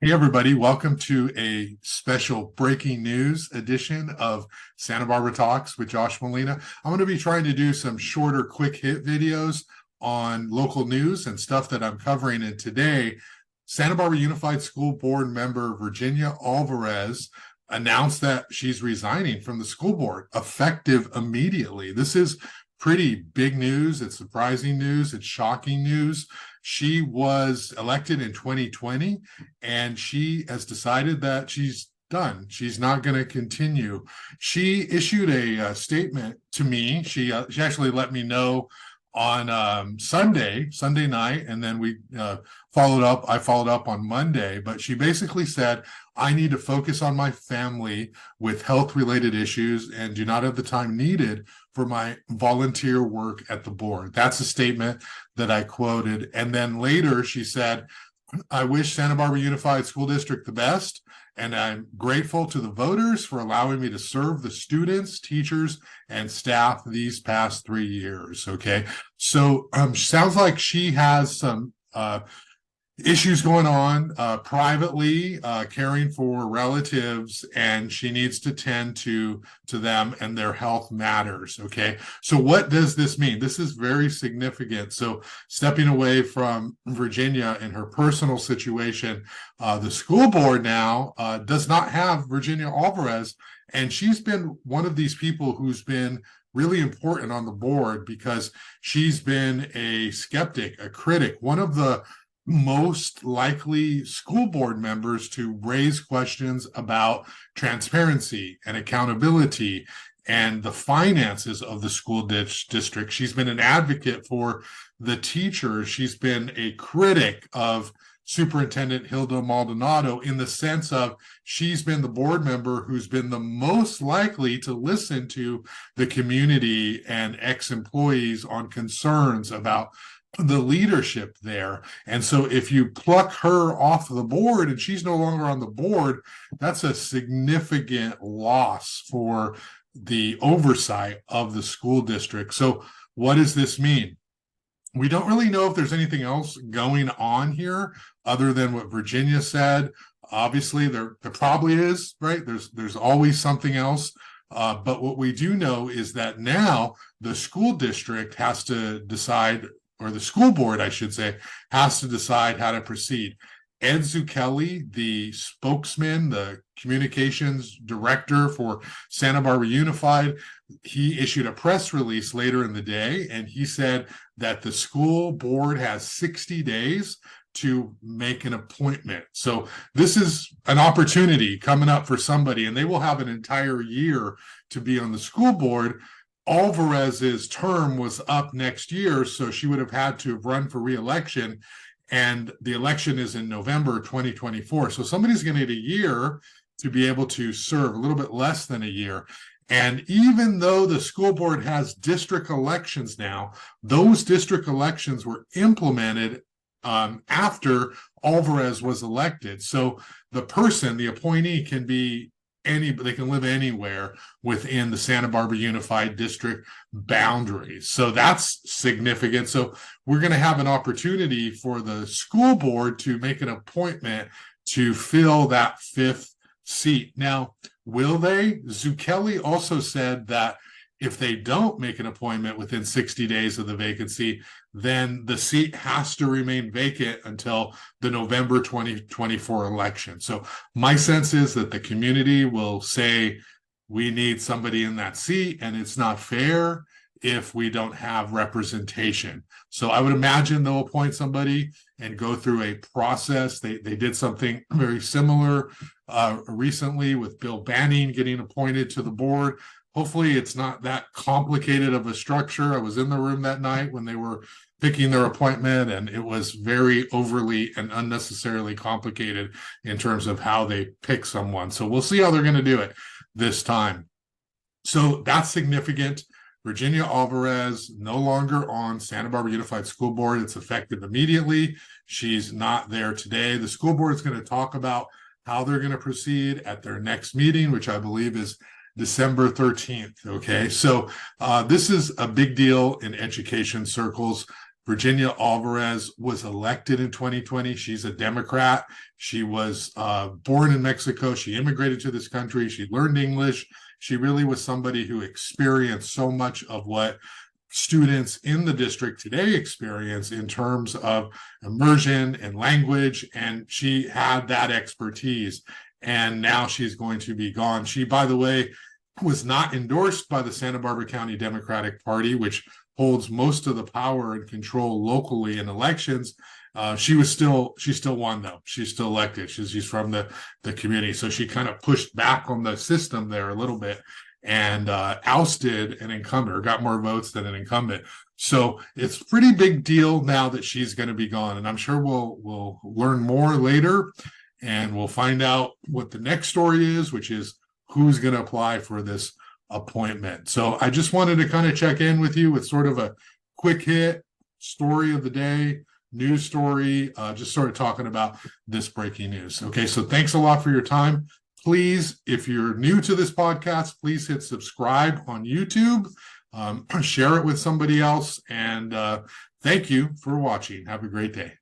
Hey, everybody, welcome to a special breaking news edition of Santa Barbara Talks with Josh Molina. I'm going to be trying to do some shorter, quick hit videos on local news and stuff that I'm covering. And today, Santa Barbara Unified School Board member Virginia Alvarez announced that she's resigning from the school board effective immediately. This is pretty big news. It's surprising news. It's shocking news. She was elected in 2020 and she has decided that she's done. She's not going to continue. She issued a statement to me. She actually let me know on Sunday night, and then we followed up. I followed up on Monday, but she basically said, I need to focus on my family with health-related issues and do not have the time needed for my volunteer work at the board. That's a statement that I quoted. And then later she said, I wish Santa Barbara Unified School District the best, and I'm grateful to the voters for allowing me to serve the students, teachers, and staff these past 3 years. Okay, so sounds like she has some issues going on privately, caring for relatives, and she needs to tend to them, and their health matters. Okay, so what does this mean? This is very significant. So stepping away from Virginia and her personal situation, the school board now does not have Virginia Alvarez, and she's been one of these people who's been really important on the board because she's been a skeptic, a critic, one of the most likely school board members to raise questions about transparency and accountability and the finances of the school district. She's been an advocate for the teachers. She's been a critic of Superintendent Hilda Maldonado in the sense of she's been the board member who's been the most likely to listen to the community and ex-employees on concerns about the leadership there. And so if you pluck her off the board and she's no longer on the board, that's a significant loss for the oversight of the school district. So what does this mean? We don't really know if there's anything else going on here other than what Virginia said. Obviously, there probably is, right? There's always something else. But what we do know is that now the school district has to decide, or the school board, I should say, has to decide how to proceed. Ed Zucchelli, the spokesman, the communications director for Santa Barbara Unified, he issued a press release later in the day, and he said that the school board has 60 days to make an appointment. So this is an opportunity coming up for somebody, and they will have an entire year to be on the school board. Alvarez's term was up next year, so she would have had to have run for re-election, and the election is in November 2024. So somebody's going to need a year to be able to serve, a little bit less than a year. And even though the school board has district elections now, those district elections were implemented after Alvarez was elected. So the person, the appointee, can be they can live anywhere within the Santa Barbara Unified District boundaries. So that's significant. So we're going to have an opportunity for the school board to make an appointment to fill that fifth seat. Now, will they? Zucchelli also said that if they don't make an appointment within 60 days of the vacancy, then the seat has to remain vacant until the November 2024 election. So my sense is that the community will say, we need somebody in that seat, and it's not fair if we don't have representation. So I would imagine they'll appoint somebody and go through a process. They did something very similar recently with Bill Banning getting appointed to the board. Hopefully it's not that complicated of a structure. I was in the room that night when they were picking their appointment, and it was very overly and unnecessarily complicated in terms of how they pick someone. So we'll see how they're going to do it this time. So that's significant. Virginia Alvarez no longer on Santa Barbara Unified School Board. It's effective immediately. She's not there today. The school board is going to talk about how they're going to proceed at their next meeting, which I believe is December 13th. Okay, so this is a big deal in education circles. Virginia Alvarez was elected in 2020. She's a Democrat. She was born in Mexico. She immigrated to this country. She learned English. She really was somebody who experienced so much of what students in the district today experience in terms of immersion and language. And she had that expertise. And now she's going to be gone. She, by the way, was not endorsed by the Santa Barbara County Democratic Party, which holds most of the power and control locally in elections. She still won though. She's still elected. She's from the community. So she kind of pushed back on the system there a little bit and ousted an incumbent, or got more votes than an incumbent. So it's a pretty big deal now that she's going to be gone. And I'm sure we'll learn more later, and we'll find out what the next story is, which is who's going to apply for this appointment. So I just wanted to kind of check in with you with sort of a quick hit story of the day, news story, just sort of talking about this breaking news. Okay, so thanks a lot for your time. Please, if you're new to this podcast, please hit subscribe on YouTube, share it with somebody else, and thank you for watching. Have a great day.